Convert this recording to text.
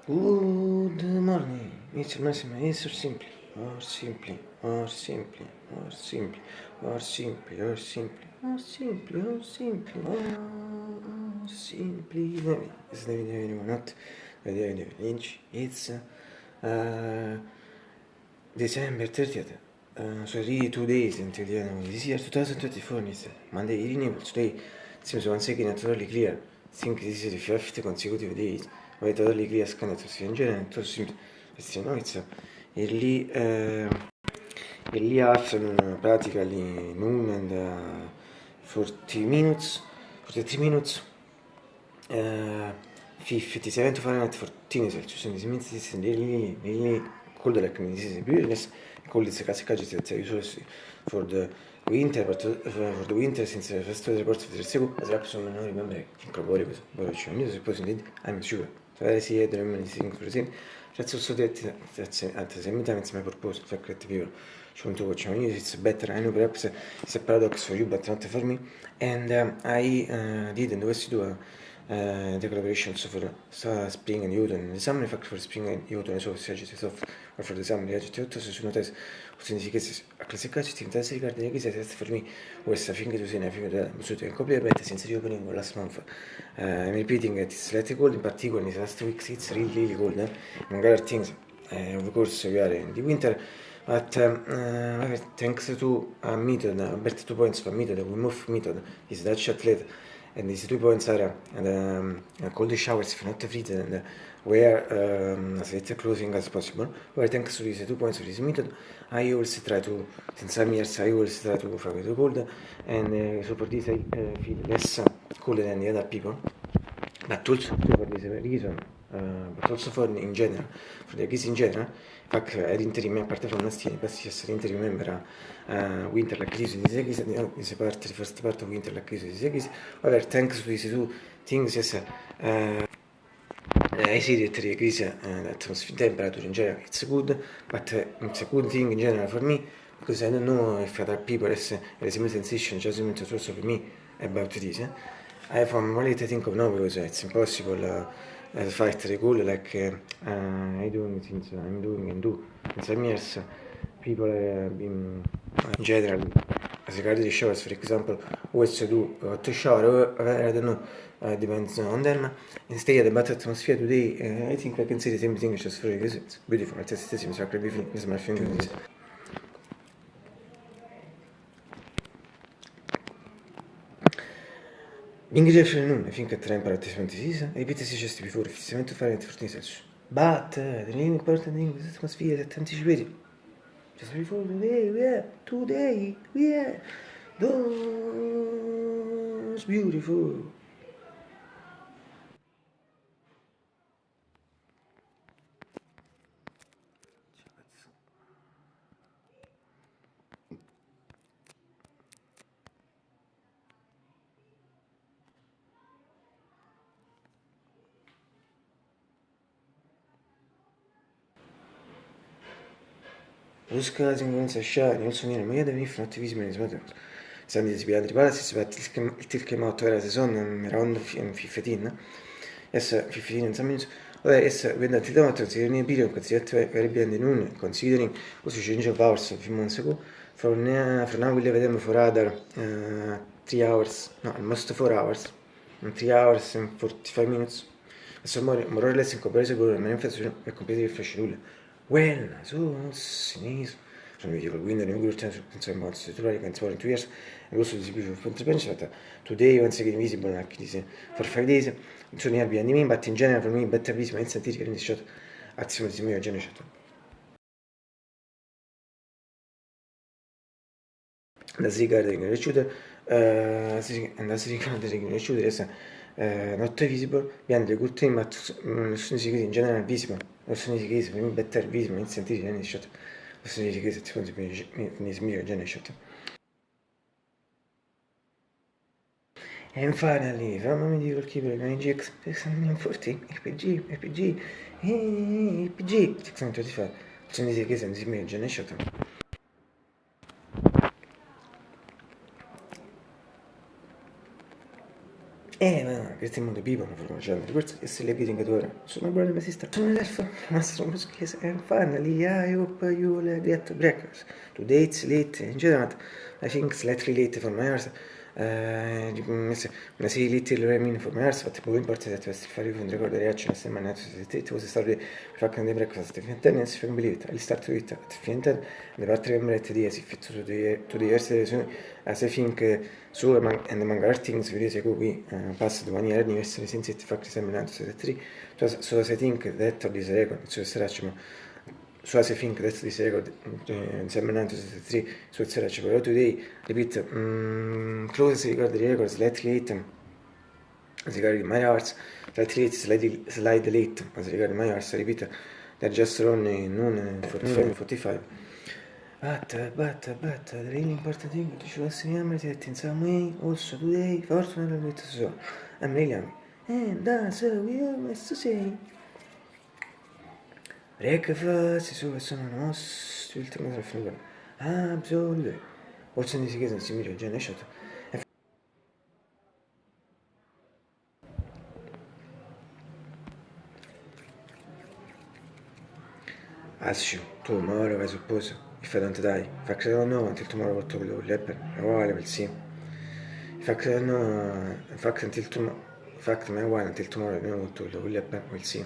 Good morning. It's Massimo. It's or simply, or simply, or simply, or simply, or simply, or simply, or simply, or simply, or simply. It's not inch. It's December 30th. So really 2 days until the end of this year, 2024. Is Monday evening. Today seems once again totally clear. I think this is the fifth consecutive day. Why totally clear scan to see in general. It seems it's early afternoon, practically noon and 40 minutes, 43 minutes. 57 to Fahrenheit 14 Celsius, and this means this is really cold, like this is beautifulness. Cold is classical, it's usually for the winter, but for the winter, since the first reports of the Seco, as Rapson, non remember, incorporate questo, poi ci sono, suppose indeed, I'm sure. So I see the remaining thing for the that's also that's at the same time it's my purpose, for creative people. So to watch on it's better. I know perhaps it's a paradox for you, but not for me. And I did and was to do a declaration so for spring and autumn. In the summer, in fact, for spring and autumn, so si agiti soft, or for the summer, the agiti otto, so sono tesi, o significasse a classificare, ti intesi riguardo le chiese, test for me, was a finger to say, a finger that was to completely since the opening last month. I'm repeating it, it's slightly cold, in particular, in the last weeks, it's really cold, among other things. Of course, we are in the winter. But thanks to a method, Albert 2 points for method, we move method is Dutch athlete, and these 2 points are cold showers if not freezing, and wear as late clothing as possible. Where thanks to these 2 points of this method, I always try to, since some years, I always try to avoid the cold, and so for this I feel less cold than the other people. But also for this reason, but also for in general, for the kids in general, fact ad interim, apart from last year, past years, interim member winter like this is a part, the first part of winter like this is however, thanks to these two things, yes, I see that the increase atmosphere temperature in general, it's good, but it's a good thing in general for me, because I don't know if other people has a similar sensation, judgment also for me about this. I have only to think of now because it's impossible to fight the goal like I doing since I'm doing and do in some years. People in general, as regards the showers, for example, always to do hot shower, I don't know, depends on them. Instead, the bad atmosphere today, I think I can say the same thing just for because it's beautiful. It's the same, so it's my fingers. English afternoon, I think at temperature 26, repeat as just before, 57 to Fahrenheit 14 Celsius. But the really important thing is atmosphere that anticipated. Just before today, we are those beautiful. Those cars influence الشعر also near المياه ده في not visible in his mother. Sandy is behind the palaces, but it came out where the sun around 15. Yes, 15 in some minutes. Well, yes, when the Tidama considering a period considered very behind the noon, considering also change of hours a few months ago. From now we live them for other 3 hours, no, almost 4 hours, 3 hours and 45 minutes. So more or less in comparison with the manifestation è completely fresh rule. Well, so sneeze. From the window in good time, some months to try against 2 years, and also this beautiful consequence that today once again visible like this for 5 days. So near behind me, but in general for me better visible instantly in this shot azione di mio generation. As regarding the shooter, and as regarding the shooter is not visible behind the good thing, but in general visible. Also indicates for me better visible instantly in this shot. Also indicates that secondo me in this mio generation. And finally, from the goalkeeper, GX 640, RPG, RPG, RPG, 625. Also indicates in this mio generation. Ma questi mondo people non fanno genere, questo è le getting at work. Sono buone ma si sta. Sono l'elfo, mastro muschese, and finally I hope you will get breakfast. Today it's late, in general, I think slightly late for my hours. When I see little Remin for my hours, but the important that was fare un ricordo reaction a settimana, it was started fucking the breakfast, if you tennis, if you believe it, I'll start to it, if you the part remember the if it's to the years, as I think, so and the manga things we say qui past 1 year anniversary since it fact seminar 3 so as I think that this record so saracimo so as I think that this record seminar 3 so saracimo but today repeat close record the records let late as regard my hearts let late slide late as regard my hearts repeat they're just running noon 45 but the really important thing that you should remember that in some way also today fortunately with so I'm really young and that's we always to say breakfast su sono nostri ultimi tra finire absolutely what's in this case si mi già ne shot ask you tomorrow I suppose if I don't die if I don't know until tomorrow what will happen I will see if I don't know in fact until tomorrow in fact my one until tomorrow I don't know what will happen we'll see